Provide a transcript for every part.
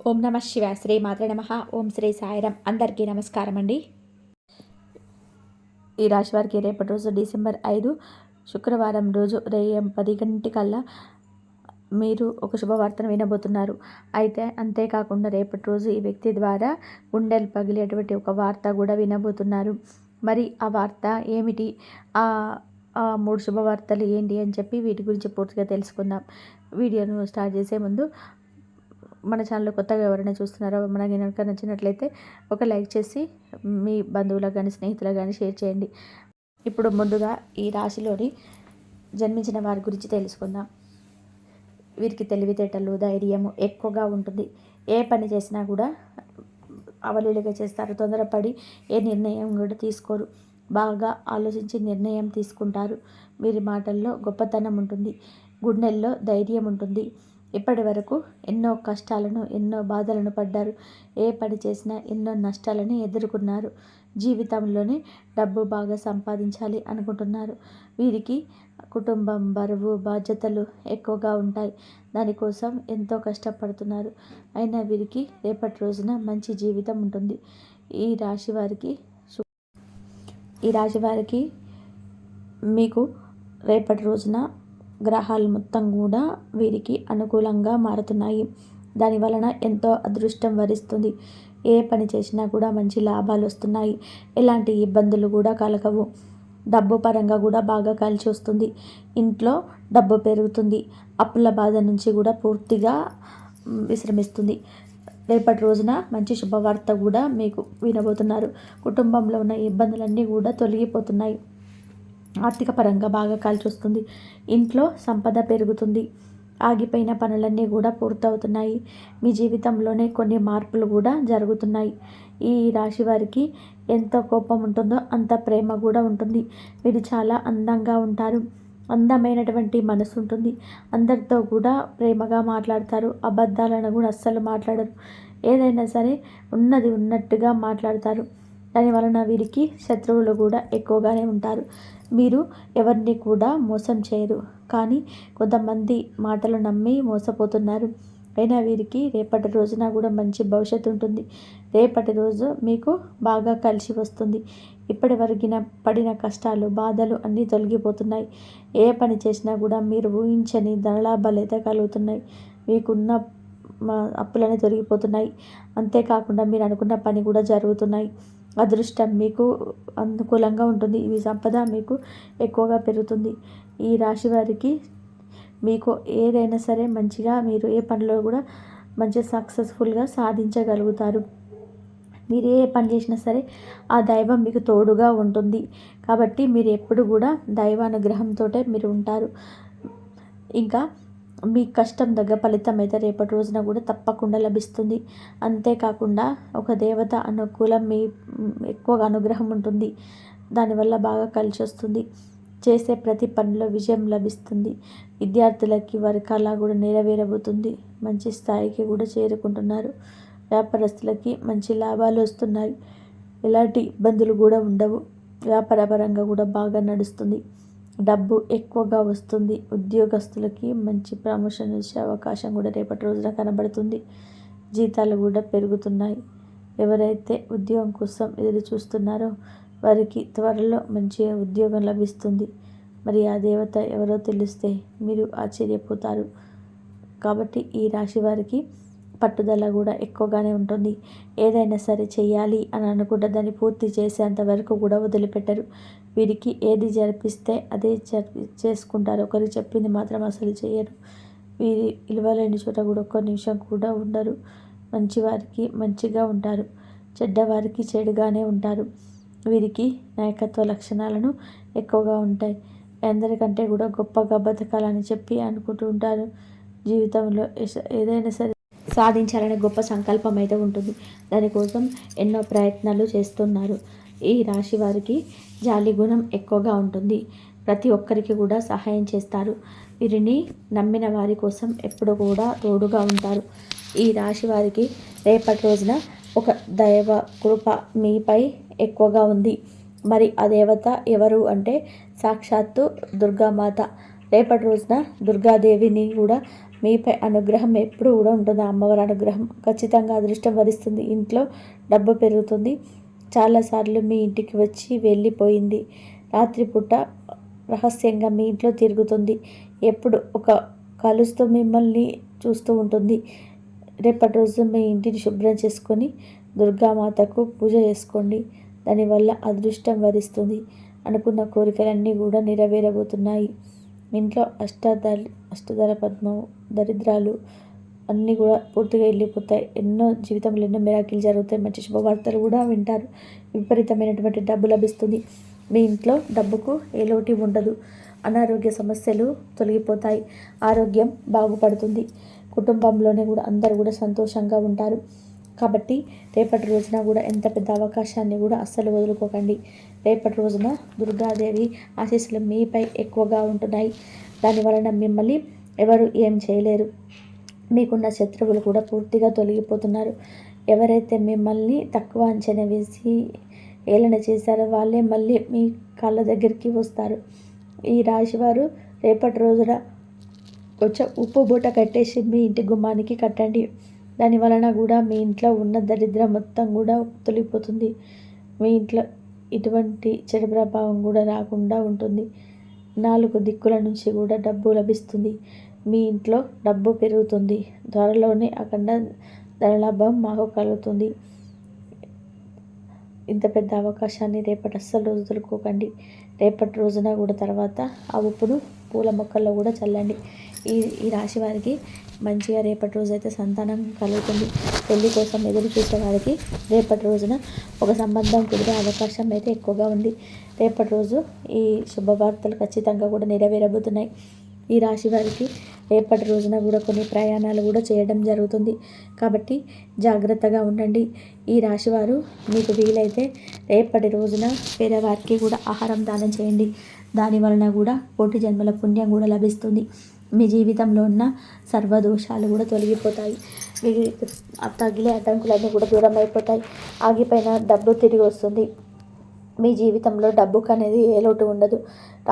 ఓం నమ శివ శ్రీ మాత్రే నమ. ఓం శ్రీ సాయిరామ్. అందరికీ నమస్కారం అండి. ఈ రాశి వారికి రేపటి రోజు డిసెంబర్ 5 శుక్రవారం రోజు ఉదయం 10 గంటలకల్లా మీరు ఒక శుభవార్తను వినబోతున్నారు. అయితే అంతేకాకుండా రేపటి రోజు ఈ వ్యక్తి ద్వారా గుండెలు పగిలేటువంటి ఒక వార్త కూడా వినబోతున్నారు. మరి ఆ వార్త ఏమిటి, ఆ 3 శుభవార్తలు ఏంటి అని చెప్పి వీటి గురించి పూర్తిగా తెలుసుకుందాం. వీడియోను స్టార్ట్ చేసే ముందు మన ఛానల్ కొత్తగా ఎవరైనా చూస్తున్నారో మనకి కనుక నచ్చినట్లయితే ఒక లైక్ చేసి మీ బంధువులకు కానీ స్నేహితులకు కానీ షేర్ చేయండి. ఇప్పుడు ముందుగా ఈ రాశిలోని జన్మించిన వారి గురించి తెలుసుకుందాం. వీరికి తెలివితేటలు, ధైర్యము ఎక్కువగా ఉంటుంది. ఏ పని చేసినా కూడా అవలీలగా చేస్తారు. తొందరపడి ఏ నిర్ణయం కూడా తీసుకోరు. బాగా ఆలోచించి నిర్ణయం తీసుకుంటారు. వీరి మాటల్లో గొప్పతనం ఉంటుంది. గుండెల్లో ధైర్యం ఉంటుంది. ఇప్పటి వరకు ఎన్నో కష్టాలను, ఎన్నో బాధలను పడ్డారు. ఏ పని చేసినా ఎన్నో నష్టాలను ఎదుర్కొన్నారు. జీవితంలోనే డబ్బు బాగా సంపాదించాలి అనుకుంటున్నారు. వీరికి కుటుంబం బరువు, బాధ్యతలు ఎక్కువగా ఉంటాయి. దానికోసం ఎంతో కష్టపడుతున్నారు. అయినా వీరికి రేపటి రోజున మంచి జీవితం ఉంటుంది. ఈ రాశి వారికి మీకు రేపటి రోజున గ్రహాలు మొత్తం కూడా వీరికి అనుకూలంగా మారుతున్నాయి. దాని వలన ఎంతో అదృష్టం వరిస్తుంది. ఏ పని చేసినా కూడా మంచి లాభాలు వస్తున్నాయి. ఎలాంటి ఇబ్బందులు కూడా కలగవు. డబ్బు పరంగా కూడా బాగా కలిసి వస్తుంది. ఇంట్లో డబ్బు పెరుగుతుంది. అప్పుల బాధ నుంచి కూడా పూర్తిగా విశ్రమిస్తుంది. రేపటి రోజున మంచి శుభవార్త కూడా మీకు వినబోతున్నారు. కుటుంబంలో ఉన్న ఇబ్బందులన్నీ కూడా తొలగిపోతున్నాయి. ఆర్థిక పరంగా బాగా కలిసి వస్తుంది. ఇంట్లో సంపద పెరుగుతుంది. ఆగిపోయిన పనులన్నీ కూడా పూర్తవుతున్నాయి. మీ జీవితంలోనే కొన్ని మార్పులు కూడా జరుగుతున్నాయి. ఈ రాశి వారికి ఎంత కోపం ఉంటుందో అంత ప్రేమ కూడా ఉంటుంది. వీరు చాలా అందంగా ఉంటారు. అందమైనటువంటి మనసు ఉంటుంది. అందరితో కూడా ప్రేమగా మాట్లాడతారు. అబద్ధాలను కూడా అస్సలు మాట్లాడరు. ఏదైనా సరే ఉన్నది ఉన్నట్టుగా మాట్లాడతారు. దాని వలన వీరికి శత్రువులు కూడా ఎక్కువగానే ఉంటారు. మీరు ఎవరిని కూడా మోసం చేయరు. కానీ కొంతమంది మాటలు నమ్మి మోసపోతున్నారు. అయినా వీరికి రేపటి రోజున కూడా మంచి భవిష్యత్తు ఉంటుంది. రేపటి రోజు మీకు బాగా కలిసి వస్తుంది. ఇప్పటి వరకిన పడిన కష్టాలు, బాధలు అన్నీ తొలగిపోతున్నాయి. ఏ పని చేసినా కూడా మీరు ఊహించని ధనలాభాలు అయితే కలుగుతున్నాయి. మీకున్న అప్పులన్నీ తొలగిపోతున్నాయి. అంతేకాకుండా మీరు అనుకున్న పని కూడా జరుగుతున్నాయి. అదృష్టం మీకు అనుకూలంగా ఉంటుంది. ఈ సంపద మీకు ఎక్కువగా పెరుగుతుంది. ఈ రాశి వారికి మీకు ఏదైనా సరే మంచిగా మీరు ఏ పనిలో కూడా మంచిగా సక్సెస్ఫుల్గా సాధించగలుగుతారు. మీరు ఏ పని చేసినా సరే ఆ దైవం మీకు తోడుగా ఉంటుంది. కాబట్టి మీరు ఎప్పుడు కూడా దైవానుగ్రహంతో మీరు ఉంటారు. ఇంకా మీ కష్టం దగ్గర ఫలితం అయితే రేపటి రోజున కూడా తప్పకుండా లభిస్తుంది. అంతేకాకుండా ఒక దేవత అనుకూలం మీ ఎక్కువగా అనుగ్రహం ఉంటుంది. దానివల్ల బాగా కలిసి వస్తుంది. చేసే ప్రతి పనిలో విజయం లభిస్తుంది. విద్యార్థులకి వారి కళ కూడా నెరవేరబోతుంది. మంచి స్థాయికి కూడా చేరుకుంటున్నారు. వ్యాపారస్తులకి మంచి లాభాలు వస్తున్నాయి. ఎలాంటి ఇబ్బందులు కూడా ఉండవు. వ్యాపారపరంగా కూడా బాగా నడుస్తుంది. డబ్బు ఎక్కువగా వస్తుంది. ఉద్యోగస్తులకి మంచి ప్రమోషన్ వచ్చే అవకాశం కూడా రేపటి రోజున కనబడుతుంది. జీతాలు కూడా పెరుగుతున్నాయి. ఎవరైతే ఉద్యోగం కోసం ఎదురు చూస్తున్నారో వారికి త్వరలో మంచి ఉద్యోగం లభిస్తుంది. మరి ఆ దేవత ఎవరో తెలిస్తే మీరు ఆశ్చర్యపోతారు. కాబట్టి ఈ రాశి వారికి పట్టుదల కూడా ఎక్కువగానే ఉంటుంది. ఏదైనా సరే చేయాలి అని అనుకుంటే దాన్ని పూర్తి చేసేంత వరకు కూడా వదిలిపెట్టరు. వీరికి ఏది జరిపిస్తే అదే చేసుకుంటారు. ఒకరికి చెప్పింది మాత్రం అసలు చేయరు. వీరి విలువలేని చోట కూడా ఒక్క నిమిషం కూడా ఉండరు. మంచివారికి మంచిగా ఉంటారు. చెడ్డవారికి చెడుగానే ఉంటారు. వీరికి నాయకత్వ లక్షణాలను ఎక్కువగా ఉంటాయి. అందరికంటే కూడా గొప్పగా బతకాలని చెప్పి అనుకుంటూ ఉంటారు. జీవితంలో ఏదైనా సరే సాధించాలనే గొప్ప సంకల్పం అయితే ఉంటుంది. దానికోసం ఎన్నో ప్రయత్నాలు చేస్తున్నారు. ఈ రాశి వారికి జాలి గుణం ఎక్కువగా ఉంటుంది. ప్రతి ఒక్కరికి కూడా సహాయం చేస్తారు. వీరిని నమ్మిన వారి కోసం ఎప్పుడు కూడా తోడుగా ఉంటారు. ఈ రాశి వారికి రేపటి రోజున ఒక దైవ కృప మీపై ఎక్కువగా ఉంది. మరి ఆ దేవత ఎవరు అంటే సాక్షాత్తు దుర్గామాత. రేపటి రోజున దుర్గాదేవిని కూడా మీపై అనుగ్రహం ఎప్పుడు కూడా ఉంటుంది. అమ్మవారి అనుగ్రహం ఖచ్చితంగా అదృష్టం వరిస్తుంది. ఇంట్లో డబ్బు పెరుగుతుంది. చాలాసార్లు మీ ఇంటికి వచ్చి వెళ్ళిపోయింది. రాత్రిపూట రహస్యంగా మీ ఇంట్లో తిరుగుతుంది. ఎప్పుడు ఒక కలుస్తూ మిమ్మల్ని చూస్తూ ఉంటుంది. రేపటి రోజు మీ ఇంటిని శుభ్రం చేసుకొని దుర్గామాతకు పూజ చేసుకోండి. దానివల్ల అదృష్టం వరిస్తుంది. అనుకున్న కోరికలన్నీ కూడా నెరవేరబోతున్నాయి. ఇంట్లో అష్టదళ పద్మం దరిద్రాలు అన్నీ కూడా పూర్తిగా వెళ్ళిపోతాయి. జీవితంలో ఎన్నో మిరాకిల్ జరుగుతాయి. మంచి శుభవార్తలు కూడా వింటారు. విపరీతమైనటువంటి డబ్బు లభిస్తుంది. మీ ఇంట్లో డబ్బుకు ఏ లోటు ఉండదు. అనారోగ్య సమస్యలు తొలగిపోతాయి. ఆరోగ్యం బాగుపడుతుంది. కుటుంబంలోనే కూడా అందరూ కూడా సంతోషంగా ఉంటారు. కాబట్టి రేపటి రోజున కూడా ఎంత పెద్ద అవకాశాన్ని కూడా అస్సలు వదులుకోకండి. రేపటి రోజున దుర్గాదేవి ఆశీస్సులు మీపై ఎక్కువగా ఉంటున్నాయి. దానివలన మిమ్మల్ని ఎవరు ఏం చేయలేరు. మీకున్న శత్రువులు కూడా పూర్తిగా తొలగిపోతున్నారు. ఎవరైతే మిమ్మల్ని తక్కువ అంచనా వేసి ఏలన చేశారో వాళ్ళే మళ్ళీ మీ కాళ్ళ దగ్గరికి వస్తారు. ఈ రాశివారు రేపటి రోజున కొంచెం ఉప్పు బూట కట్టేసి మీ ఇంటి గుమ్మానికి కట్టండి. దాని వలన కూడా మీ ఇంట్లో ఉన్న దరిద్రం మొత్తం కూడా తొలగిపోతుంది. మీ ఇంట్లో ఇటువంటి చెడు ప్రభావం కూడా రాకుండా ఉంటుంది. 4 దిక్కుల నుంచి కూడా డబ్బు లభిస్తుంది. మీ ఇంట్లో డబ్బు పెరుగుతుంది. త్వరలోనే అఖండ ధనలాభం మాకు కలుగుతుంది. ఇంత పెద్ద అవకాశాన్ని రేపటి అస్సలు వదులుకోకండి. రేపటి రోజున కూడా తర్వాత ఆ ఉప్పును పూల మొక్కల్లో కూడా చల్లండి. ఈ రాశి వారికి మంచిగా రేపటి రోజు అయితే సంతానం కలుగుతుంది. పెళ్లి కోసం ఎదురు చూసే వారికి రేపటి రోజున ఒక సంబంధం కుదిరే అవకాశం అయితే ఎక్కువగా ఉంది. రేపటి రోజు ఈ శుభవార్తలు ఖచ్చితంగా కూడా నెరవేరబోతున్నాయి. ఈ రాశి వారికి రేపటి రోజున కూడా కొన్ని ప్రయాణాలు కూడా చేయడం జరుగుతుంది. కాబట్టి జాగ్రత్తగా ఉండండి. ఈ రాశివారు మీకు వీలైతే రేపటి రోజున పేదవారికి కూడా ఆహారం దానం చేయండి. దాని వలన కూడా కోటి జన్మల పుణ్యం కూడా లభిస్తుంది. మీ జీవితంలో ఉన్న సర్వదోషాలు కూడా తొలగిపోతాయి. మీ తగిలే అడ్డంకులన్నీ కూడా దూరం అయిపోతాయి. ఆగిపోయిన డబ్బు తిరిగి వస్తుంది. మీ జీవితంలో డబ్బుకు అనేది ఏ లోటు ఉండదు.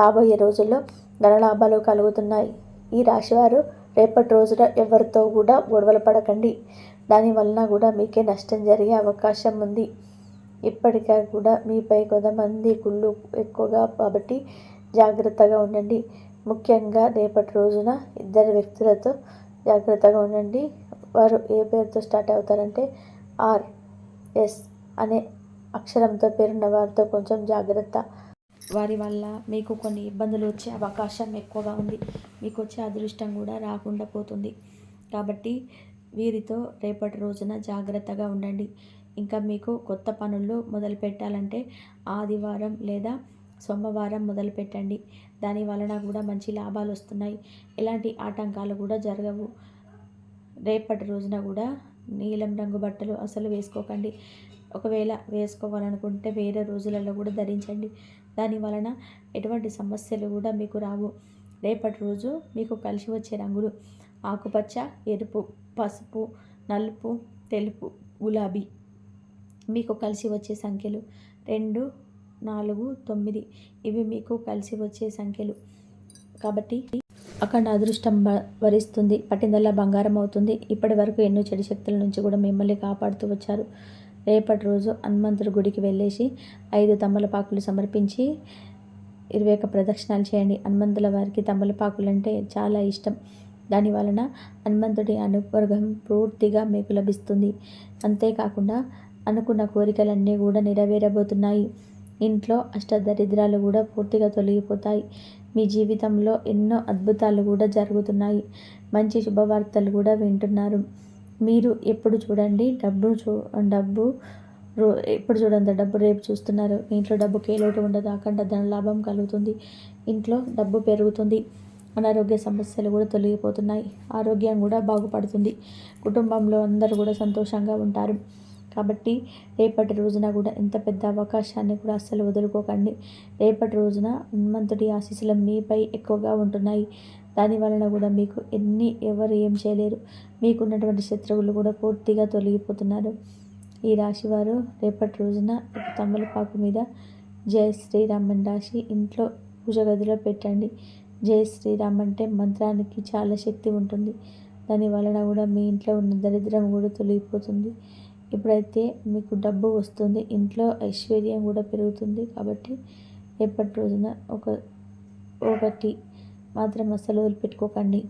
రాబోయే రోజుల్లో ధనలాభాలు కలుగుతున్నాయి. ఈ రాశివారు రేపటి రోజున ఎవరితో కూడా గొడవలు పడకండి. దానివలన కూడా మీకే నష్టం జరిగే అవకాశం ఉంది. ఇప్పటికే కూడా మీపై కొంతమంది కుళ్ళు ఎక్కువగా కాబట్టి జాగ్రత్తగా ఉండండి. ముఖ్యంగా రేపటి రోజున 2 వ్యక్తులతో జాగ్రత్తగా ఉండండి. వారు ఏ పేరుతో స్టార్ట్ అవుతారంటే RS అనే అక్షరంతో పేరున్న వారితో కొంచెం జాగ్రత్త. వారి వల్ల మీకు కొన్ని ఇబ్బందులు వచ్చే అవకాశం ఎక్కువగా ఉంది. మీకు వచ్చే అదృష్టం కూడా రాకుండా పోతుంది. కాబట్టి వీరితో రేపటి రోజున జాగ్రత్తగా ఉండండి. ఇంకా మీకు కొత్త పనులు మొదలు పెట్టాలంటే ఆదివారం లేదా సోమవారం మొదలుపెట్టండి. దాని వలన కూడా మంచి లాభాలు వస్తున్నాయి. ఎలాంటి ఆటంకాలు కూడా జరగవు. రేపటి రోజున కూడా నీలం రంగు బట్టలు అసలు వేసుకోకండి. ఒకవేళ వేసుకోవాలనుకుంటే వేరే రోజులలో కూడా ధరించండి. దాని వలన ఎటువంటి సమస్యలు కూడా మీకు రావు. రేపటి రోజు మీకు కలిసి వచ్చే రంగులు ఆకుపచ్చ, ఎరుపు, పసుపు, నలుపు, తెలుపు, గులాబీ. మీకు కలిసి వచ్చే సంఖ్యలు 2, 4, 9 ఇవి మీకు కలిసి వచ్చే సంఖ్యలు. కాబట్టి అఖండ అదృష్టం వరిస్తుంది. పట్టిందల్లా బంగారం అవుతుంది. ఇప్పటి వరకు ఎన్నో చెడు శక్తుల నుంచి కూడా మిమ్మల్ని కాపాడుతూ వచ్చారు. రేపటి రోజు హనుమంతుడి గుడికి వెళ్ళేసి 5 తమలపాకులు సమర్పించి 21 ప్రదక్షిణాలు చేయండి. హనుమంతుల వారికి తమలపాకులు అంటే చాలా ఇష్టం. దాని వలన హనుమంతుడి అనుగ్రహం పూర్తిగా మీకు లభిస్తుంది. అంతేకాకుండా అనుకున్న కోరికలన్నీ కూడా నెరవేరబోతున్నాయి. ఇంట్లో అష్టదరిద్రాలు కూడా పూర్తిగా తొలగిపోతాయి. మీ జీవితంలో ఎన్నో అద్భుతాలు కూడా జరుగుతున్నాయి. మంచి శుభవార్తలు కూడా వింటున్నారు. మీరు ఎప్పుడు చూడండి డబ్బు ఎప్పుడు చూడంత డబ్బు రేపు చూస్తున్నారు. మీ ఇంట్లో డబ్బుకి ఏ లోటు ఉండదు. అఖండ ధనలాభం కలుగుతుంది. ఇంట్లో డబ్బు పెరుగుతుంది. అనారోగ్య సమస్యలు కూడా తొలగిపోతున్నాయి. ఆరోగ్యం కూడా బాగుపడుతుంది. కుటుంబంలో అందరూ కూడా సంతోషంగా ఉంటారు. కాబట్టి రేపటి రోజున కూడా ఎంత పెద్ద అవకాశాన్ని కూడా అస్సలు వదులుకోకండి. రేపటి రోజున హనుమంతుడి ఆశీస్సులు మీపై ఎక్కువగా ఉంటున్నాయి. దాని వలన కూడా మీకు ఎవరు ఏం చేయలేరు. మీకున్నటువంటి శత్రువులు కూడా పూర్తిగా తొలగిపోతున్నారు. ఈ రాశివారు రేపటి రోజున తమలపాకు మీద జై శ్రీరామ్ అని రాసి ఇంట్లో పూజ గదిలో పెట్టండి. జై శ్రీరామ్ అంటే మంత్రానికి చాలా శక్తి ఉంటుంది. దాని వలన కూడా మీ ఇంట్లో ఉన్న దరిద్రం కూడా తొలగిపోతుంది. ఇప్పుడైతే మీకు డబ్బు వస్తుంది, ఇంట్లో ఐశ్వర్యం కూడా పెరుగుతుంది. కాబట్టి రేపటి రోజున ఒకటి మాత్రం అస్సలు వదిలిపెట్టుకోకండి.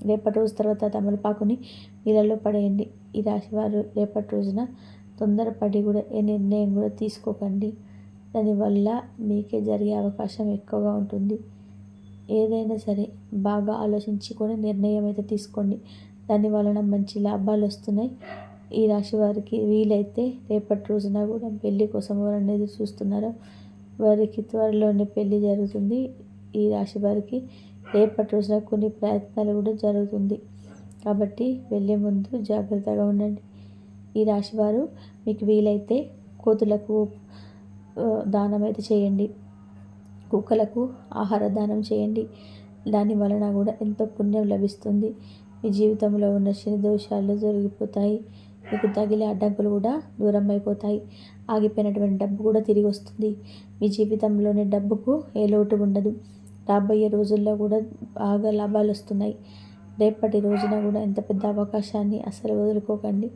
రేపటి రోజు తర్వాత తమలపాకుని నీళ్ళలో పడేయండి. ఈ రాశివారు రేపటి రోజున తొందరపడి కూడా ఏ నిర్ణయం కూడా తీసుకోకండి. దానివల్ల మీకే జరిగే అవకాశం ఎక్కువగా ఉంటుంది. ఏదైనా సరే బాగా ఆలోచించుకొని నిర్ణయం అయితే తీసుకోండి. దాని వలన మంచి లాభాలు వస్తున్నాయి. ఈ రాశి వారికి వీలైతే రేపటి రోజున కూడా పెళ్లి కోసం ఎవరైనా ఎదురు చూస్తున్నారో వారికి త్వరలోనే పెళ్లి జరుగుతుంది. ఈ రాశి వారికి రేపటి రోజున కొన్ని ప్రయత్నాలు కూడా జరుగుతుంది. కాబట్టి వెళ్ళే ముందు జాగ్రత్తగా ఉండండి. ఈ రాశివారు మీకు వీలైతే కోతులకు దానం అయితే చేయండి, కుక్కలకు ఆహార దానం చేయండి. దాని వలన కూడా ఎంతో పుణ్యం లభిస్తుంది. మీ జీవితంలో ఉన్న శని దోషాలు జరిగిపోతాయి. మీకు తగిలే అడ్డంకులు కూడా దూరం అయిపోతాయి. ఆగిపోయినటువంటి డబ్బు కూడా తిరిగి వస్తుంది. మీ జీవితంలోని డబ్బుకు ఏ లోటు ఉండదు. రాబోయే రోజుల్లో కూడా బాగా లాభాలు వస్తున్నాయి. రేపటి రోజున కూడా ఎంత పెద్ద అవకాశాన్ని అసలు వదులుకోకండి.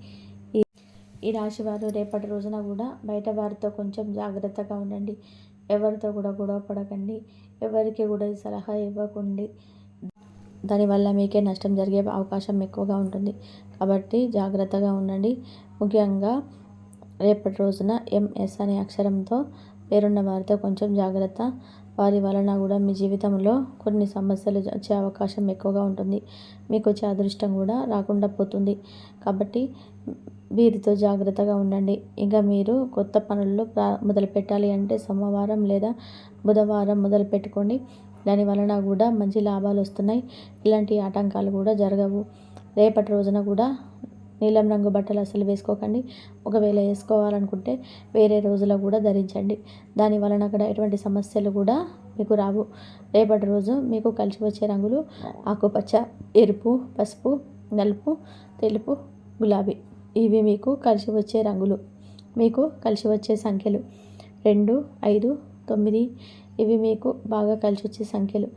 ఈ రాశివారు రేపటి రోజున కూడా బయట వారితో కొంచెం జాగ్రత్తగా ఉండండి. ఎవరితో కూడా గొడవ పడకండి. ఎవరికి కూడా సలహా ఇవ్వకండి. దానివల్ల మీకే నష్టం జరిగే అవకాశం ఎక్కువగా ఉంటుంది. కాబట్టి జాగ్రత్తగా ఉండండి. ముఖ్యంగా రేపటి రోజున ఎంఎస్ అనే అక్షరంతో పేరున్న వారితో కొంచెం జాగ్రత్త. వారి వలన కూడా మీ జీవితంలో కొన్ని సమస్యలు వచ్చే అవకాశం ఎక్కువగా ఉంటుంది. మీకు వచ్చే అదృష్టం కూడా రాకుండా పోతుంది. కాబట్టి వీరితో జాగ్రత్తగా ఉండండి. ఇంకా మీరు కొత్త పనుల్లో మొదలు పెట్టాలి అంటే సోమవారం లేదా బుధవారం మొదలు పెట్టుకోండి. దాని వలన కూడా మంచి లాభాలు వస్తున్నాయి. ఇలాంటి ఆటంకాలు కూడా జరగవు. రేపటి రోజున కూడా నీలం రంగు బట్టలు అసలు వేసుకోకండి. ఒకవేళ వేసుకోవాలనుకుంటే వేరే రోజులో కూడా ధరించండి. దాని వలన కూడా ఎటువంటి సమస్యలు కూడా మీకు రావు. రేపటి రోజు మీకు కలిసి వచ్చే రంగులు ఆకుపచ్చ, ఎరుపు, పసుపు, నలుపు, తెలుపు, గులాబీ. ఇవి మీకు కలిసి వచ్చే రంగులు. మీకు కలిసి వచ్చే సంఖ్యలు 2, 5, 9. ఇవి మీకు బాగా కలిసి వచ్చే సంఖ్యలు.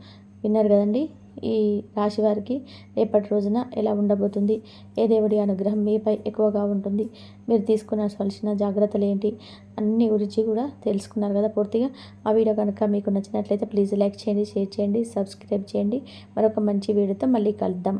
విన్నారు కదండి ఈ రాశి వారికి రేపటి రోజున ఎలా ఉండబోతుంది, ఏ దేవుడి అనుగ్రహం మీపై ఎక్కువగా ఉంటుంది, మీరు తీసుకునవలసిన జాగ్రత్తలు ఏంటి అన్ని గురించి కూడా తెలుసుకున్నారు కదా పూర్తిగా. ఆ వీడియో కనుక మీకు నచ్చినట్లయితే ప్లీజ్ లైక్ చేయండి, షేర్ చేయండి, సబ్స్క్రైబ్ చేయండి. మరొక మంచి వీడియోతో మళ్ళీ కలుద్దాం.